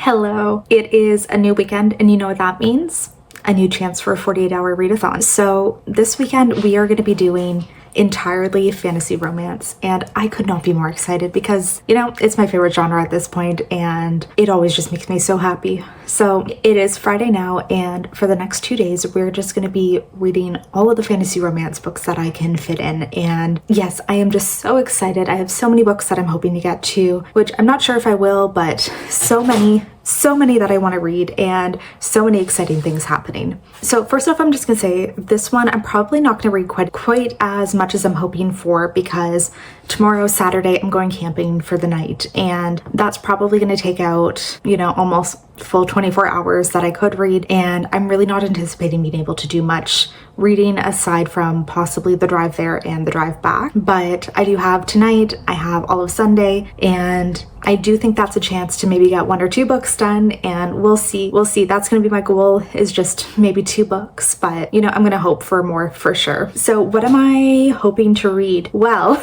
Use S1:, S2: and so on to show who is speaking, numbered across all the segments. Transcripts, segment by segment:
S1: Hello. It is a new weekend, and you know what that means? A new chance for a 48-hour readathon. So this weekend we are going to be doing entirely fantasy romance, and I could not be more excited because, you know, it's my favorite genre at this point and it always just makes me so happy. So it is Friday now, and for the next 2 days we're just going to be reading all of the fantasy romance books that I can fit in. And yes, I am just so excited. I have so many books that I'm hoping to get to, which I'm not sure if I will, but so many that I want to read and so many exciting things happening. So first off, I'm just gonna say this one I'm probably not gonna read quite as much as I'm hoping for, because tomorrow, Saturday, I'm going camping for the night, and that's probably gonna take out, you know, almost full 24 hours that I could read, and I'm really not anticipating being able to do much reading aside from possibly the drive there and the drive back. But I do have tonight, I have all of Sunday, and I do think that's a chance to maybe get 1 or 2 books done, and we'll see. That's gonna be my goal, is just maybe 2 books, but you know, I'm gonna hope for more for sure. So what am I hoping to read? Well,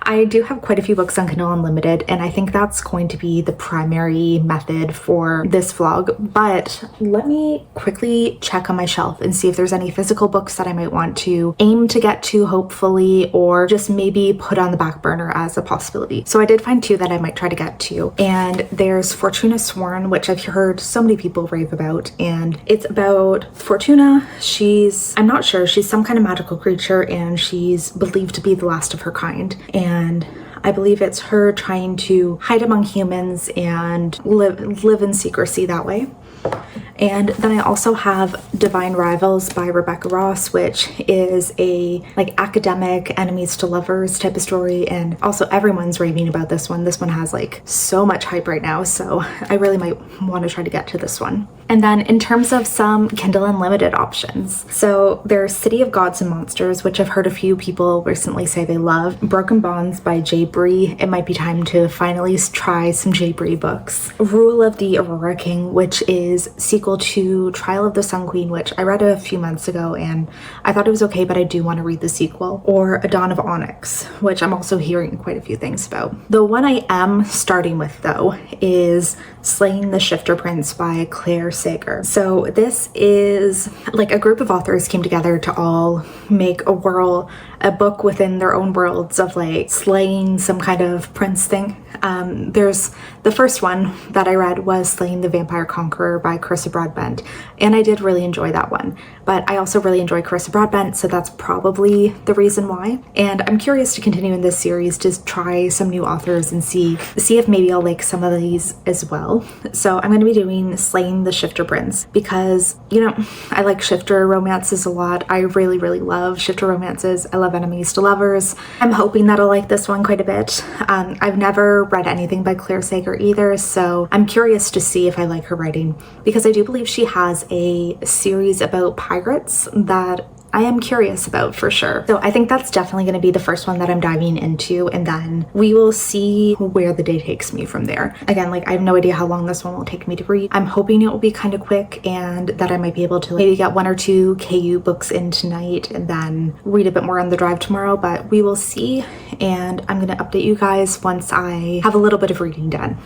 S1: I do have quite a few books on Kindle Unlimited, and I think that's going to be the primary method for this vlog. But let me quickly check on my shelf and see if there's any physical books that I might want to aim to get to, hopefully, or just maybe put on the back burner as a possibility. So I did find 2 that I might try to get to, and there's Fortuna Sworn, which I've heard so many people rave about, and it's about Fortuna. I'm not sure, she's some kind of magical creature, and she's believed to be the last of her kind, and I believe it's her trying to hide among humans and live in secrecy that way. And then I also have Divine Rivals by Rebecca Ross, which is a like academic enemies to lovers type of story, and also everyone's raving about this one. This one has like so much hype right now, so I really might want to try to get to this one. And then in terms of some Kindle Unlimited options, so there's City of Gods and Monsters, which I've heard a few people recently say they love. Broken Bonds by J. Bree. It might be time to finally try some J. Bree books. Rule of the Aurora King, which is sequel to Trial of the Sun Queen, which I read a few months ago and I thought it was okay, but I do want to read the sequel. Or A Dawn of Onyx, which I'm also hearing quite a few things about. The one I am starting with though is Slaying the Shifter Prince by Claire Sager. So this is like a group of authors came together to all make a book within their own worlds of like slaying some kind of prince thing. There's the first one that I read was Slaying the Vampire Conqueror by Carissa Broadbent, and I did really enjoy that one, but I also really enjoy Carissa Broadbent, so that's probably the reason why. And I'm curious to continue in this series to try some new authors and see if maybe I'll like some of these as well. So I'm going to be doing Slaying the Shifter Prince because, you know, I like shifter romances a lot. I really love shifter romances. I love enemies to lovers. I'm hoping that I'll like this one quite a bit. I've never read anything by Claire Sager either, so I'm curious to see if I like her writing, because I do believe she has a series about pirates that I am curious about for sure. So I think that's definitely going to be the first one that I'm diving into, and then we will see where the day takes me from there. Again, like I have no idea how long this one will take me to read. I'm hoping it will be kind of quick and that I might be able to maybe get 1 or 2 KU books in tonight and then read a bit more on the drive tomorrow, but we will see, and I'm going to update you guys once I have a little bit of reading done.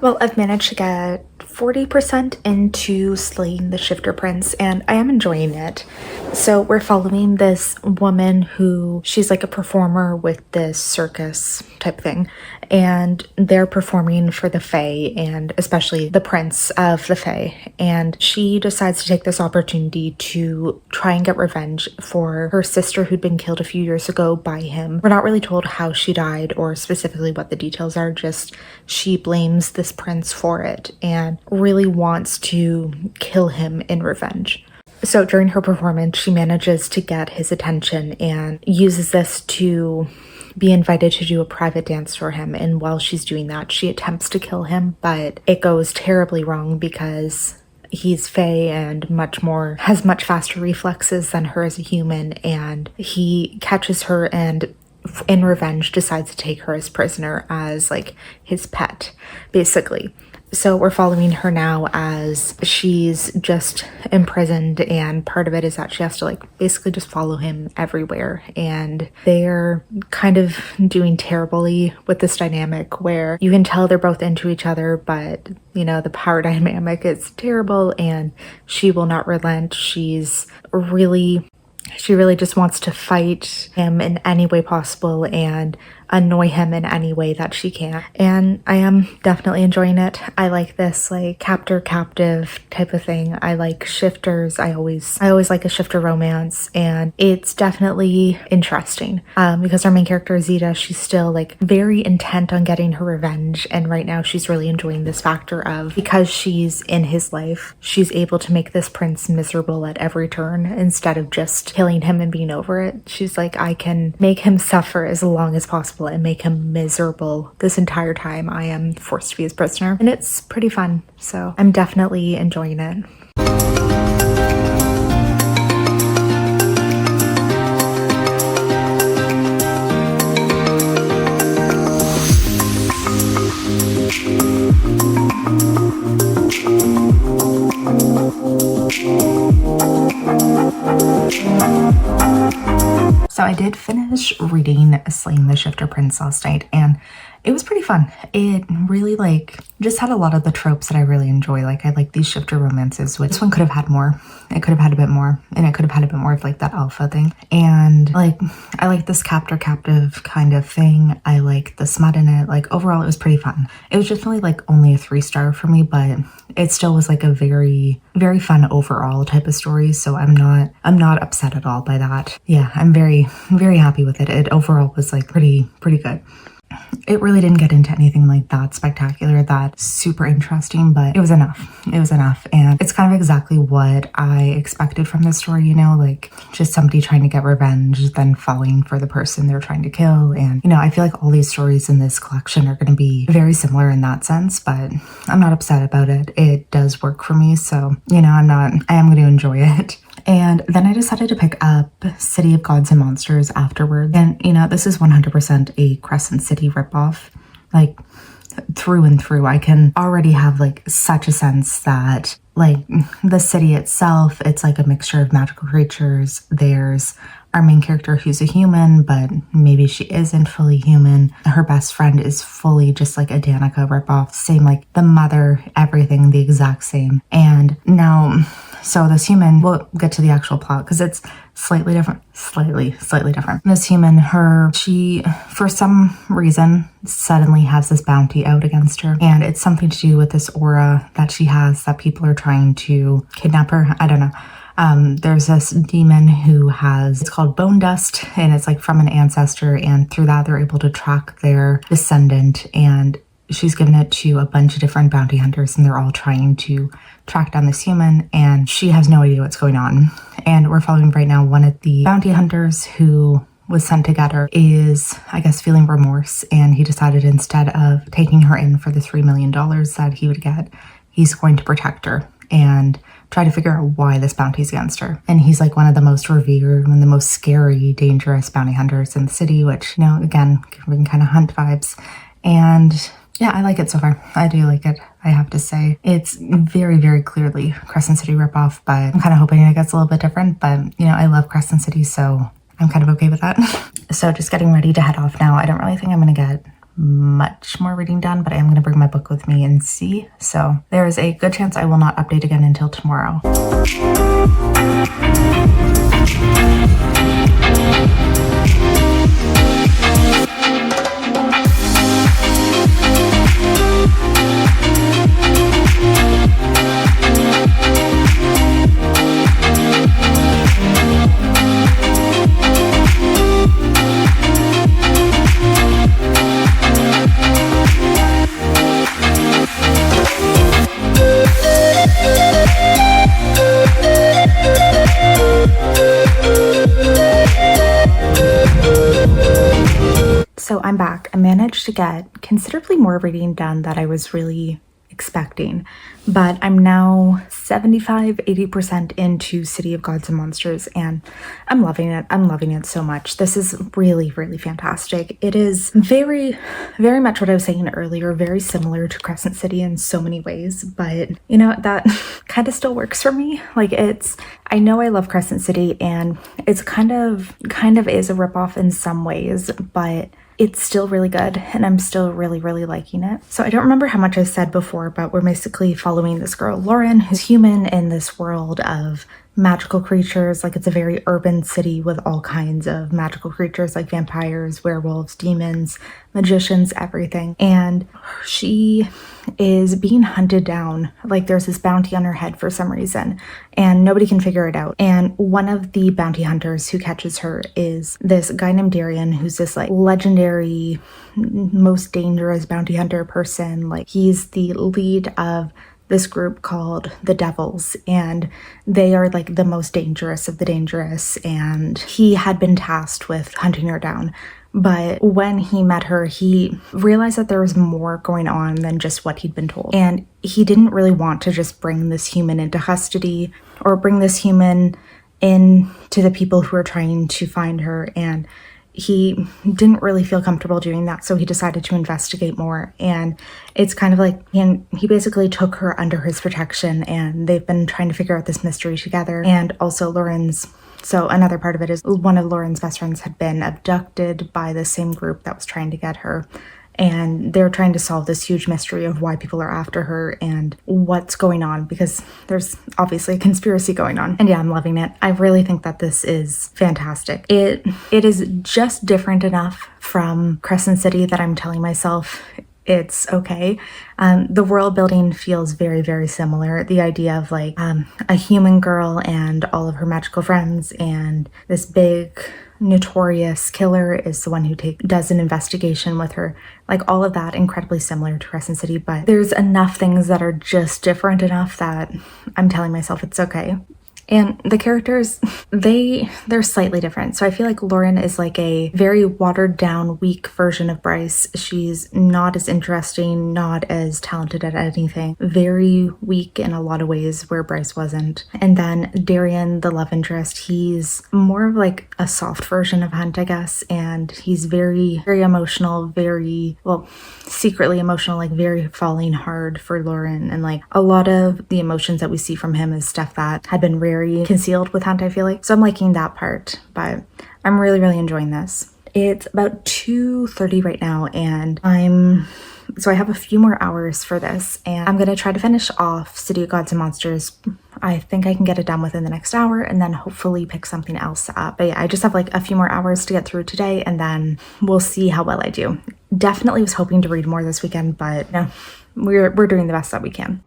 S1: Well, I've managed to get 40% into Slaying the Shifter Prince, and I am enjoying it. So we're following this woman who, she's like a performer with this circus type thing, and they're performing for the Fae, and especially the prince of the Fae, and she decides to take this opportunity to try and get revenge for her sister who'd been killed a few years ago by him. We're not really told how she died or specifically what the details are, just she blames this prince for it and really wants to kill him in revenge. So during her performance, she manages to get his attention and uses this to be invited to do a private dance for him. And while she's doing that, she attempts to kill him, but it goes terribly wrong because he's Fae and has much faster reflexes than her as a human, and he catches her and in revenge decides to take her as prisoner as like his pet, basically. So we're following her now as she's just imprisoned, and part of it is that she has to like basically just follow him everywhere, and they're kind of doing terribly with this dynamic where you can tell they're both into each other, but you know, the power dynamic is terrible and she will not relent. She really just wants to fight him in any way possible and annoy him in any way that she can. And I am definitely enjoying it. I like this like captor-captive type of thing. I like shifters. I always like a shifter romance, and it's definitely interesting because our main character Zeta, she's still like very intent on getting her revenge, and right now she's really enjoying this factor of, because she's in his life, she's able to make this prince miserable at every turn instead of just killing him and being over it. She's like, I can make him suffer as long as possible and make him miserable this entire time I am forced to be his prisoner. And it's pretty fun. So I'm definitely enjoying it. So I did finish reading Slaying the Shifter Prince last night, and it was pretty fun. It really like just had a lot of the tropes that I really enjoy. Like I like these shifter romances, which this one could have had more. It could have had a bit more, and it could have had a bit more of like that alpha thing. And like I like this captor-captive kind of thing. I like the smut in it. Like overall it was pretty fun. It was definitely like only a 3-star for me, but it still was like a very, very fun overall type of story. So I'm not upset at all by that. Yeah, I'm very, very happy with it. It overall was like pretty good. It really didn't get into anything like that spectacular, that super interesting, but it was enough. It was enough. And it's kind of exactly what I expected from this story, you know, like just somebody trying to get revenge, then falling for the person they're trying to kill. And, you know, I feel like all these stories in this collection are going to be very similar in that sense, but I'm not upset about it. It does work for me. So, you know, I am going to enjoy it. And then I decided to pick up City of Gods and Monsters afterwards. And, you know, this is 100% a Crescent City ripoff, like through and through. I can already have like such a sense that like the city itself, it's like a mixture of magical creatures. There's our main character who's a human, but maybe she isn't fully human. Her best friend is fully just like a Danica ripoff. Same like the mother, everything the exact same. And now, so this human, we'll get to the actual plot because it's slightly different, slightly different. This human, she, for some reason, suddenly has this bounty out against her. And it's something to do with this aura that she has that people are trying to kidnap her. I don't know. There's this demon who it's called bone dust, and it's like from an ancestor. And through that, they're able to track their descendant, and she's given it to a bunch of different bounty hunters, and they're all trying to track down this human, and she has no idea what's going on. And we're following right now one of the bounty hunters who was sent to get her is, I guess, feeling remorse, and he decided instead of taking her in for the $3 million that he would get, he's going to protect her and try to figure out why this bounty's against her. And he's like one of the most revered, one of the most scary, dangerous bounty hunters in the city, which, you know, again, giving kind of hunt vibes. And yeah, I like it so far. I do like it, I have to say. It's very, very clearly Crescent City ripoff, but I'm kind of hoping it gets a little bit different. But, you know, I love Crescent City, so I'm kind of okay with that. So just getting ready to head off now. I don't really think I'm going to get much more reading done, but I am going to bring my book with me and see. So there is a good chance I will not update again until tomorrow. So I'm back. I managed to get considerably more reading done that I was really expecting. But I'm now 75-80% into City of Gods and Monsters, and I'm loving it. I'm loving it so much. This is really, really fantastic. It is very, very much what I was saying earlier, very similar to Crescent City in so many ways, but you know, that kind of still works for me. Like, I know I love Crescent City, and it's kind of is a ripoff in some ways, but it's still really good, and I'm still really, really liking it. So I don't remember how much I said before, but we're basically following this girl, Lauren, who's human in this world of magical creatures. Like, it's a very urban city with all kinds of magical creatures like vampires, werewolves, demons, magicians, everything. And she is being hunted down. Like, there's this bounty on her head for some reason, and nobody can figure it out. And one of the bounty hunters who catches her is this guy named Darian, who's this like legendary, most dangerous bounty hunter person. Like, he's the lead of this group called the Devils, and they are like the most dangerous of the dangerous, and he had been tasked with hunting her down. But when he met her, he realized that there was more going on than just what he'd been told. And he didn't really want to just bring this human into custody or bring this human in to the people who are trying to find her. And he didn't really feel comfortable doing that, so he decided to investigate more. And it's kind of like, and he basically took her under his protection, and they've been trying to figure out this mystery together. And also so another part of it is one of Lauren's best friends had been abducted by the same group that was trying to get her. And they're trying to solve this huge mystery of why people are after her and what's going on, because there's obviously a conspiracy going on. And yeah, I'm loving it. I really think that this is fantastic. It is just different enough from Crescent City that I'm telling myself it's okay. The world building feels very, very similar. The idea of like a human girl and all of her magical friends, and this big notorious killer is the one who does an investigation with her. Like, all of that incredibly similar to Crescent City, but there's enough things that are just different enough that I'm telling myself it's okay. And the characters, they're slightly different. So I feel like Lauren is like a very watered down, weak version of Bryce. She's not as interesting, not as talented at anything. Very weak in a lot of ways where Bryce wasn't. And then Darian, the love interest, he's more of like a soft version of Hunt, I guess. And he's very, very emotional, very, well, secretly emotional, like very falling hard for Lauren. And like a lot of the emotions that we see from him is stuff that had been very concealed with Hunt, I feel like. So I'm liking that part, but I'm really, really enjoying this. It's about 2:30 right now, and so I have a few more hours for this, and I'm gonna try to finish off City of Gods and Monsters. I think I can get it done within the next hour, and then hopefully pick something else up. But yeah, I just have like a few more hours to get through today, and then we'll see how well I do. Definitely was hoping to read more this weekend, but no, we're doing the best that we can.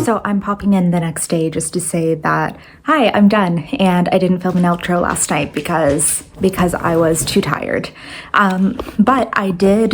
S1: So I'm popping in the next day just to say that, hi, I'm done. And I didn't film an outro last night because I was too tired. But I did,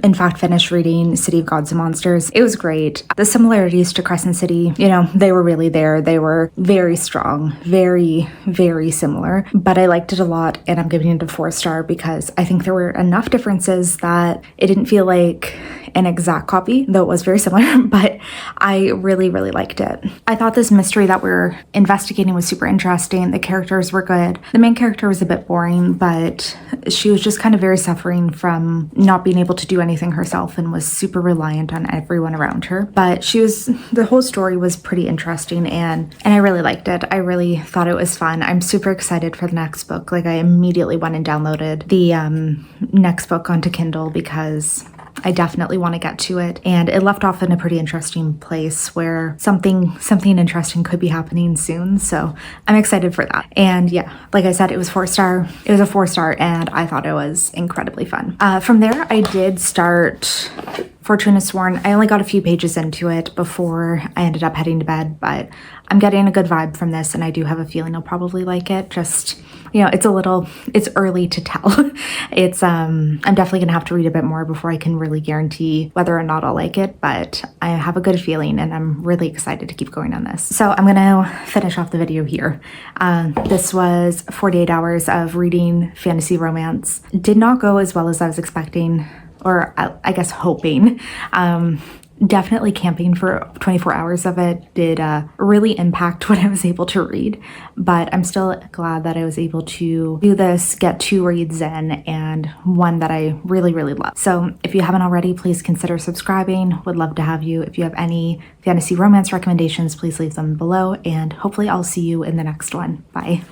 S1: in fact, finish reading City of Gods and Monsters. It was great. The similarities to Crescent City, you know, they were really there. They were very strong, very, very similar. But I liked it a lot, and I'm giving it a 4-star because I think there were enough differences that it didn't feel like an exact copy, though it was very similar, but I really, really liked it. I thought this mystery that we're investigating was super interesting. The characters were good. The main character was a bit boring, but she was just kind of very suffering from not being able to do anything herself and was super reliant on everyone around her. But the whole story was pretty interesting, and I really liked it. I really thought it was fun. I'm super excited for the next book. Like, I immediately went and downloaded the next book onto Kindle because I definitely want to get to it, and it left off in a pretty interesting place where something interesting could be happening soon, so I'm excited for that. And yeah, like I said, it was 4-star. It was a 4-star, and I thought it was incredibly fun. From there, I did start Fortune is Sworn. I only got a few pages into it before I ended up heading to bed, but I'm getting a good vibe from this, and I do have a feeling I'll probably like it. Just, you know, it's early to tell. I'm definitely gonna have to read a bit more before I can really guarantee whether or not I'll like it, but I have a good feeling and I'm really excited to keep going on this. So I'm gonna finish off the video here. This was 48 hours of reading fantasy romance. Did not go as well as I was expecting, or I guess hoping. Definitely camping for 24 hours of it did really impact what I was able to read, but I'm still glad that I was able to do this, get 2 reads in, and one that I really, really love. So if you haven't already, please consider subscribing. Would love to have you. If you have any fantasy romance recommendations, please leave them below, and hopefully I'll see you in the next one. Bye.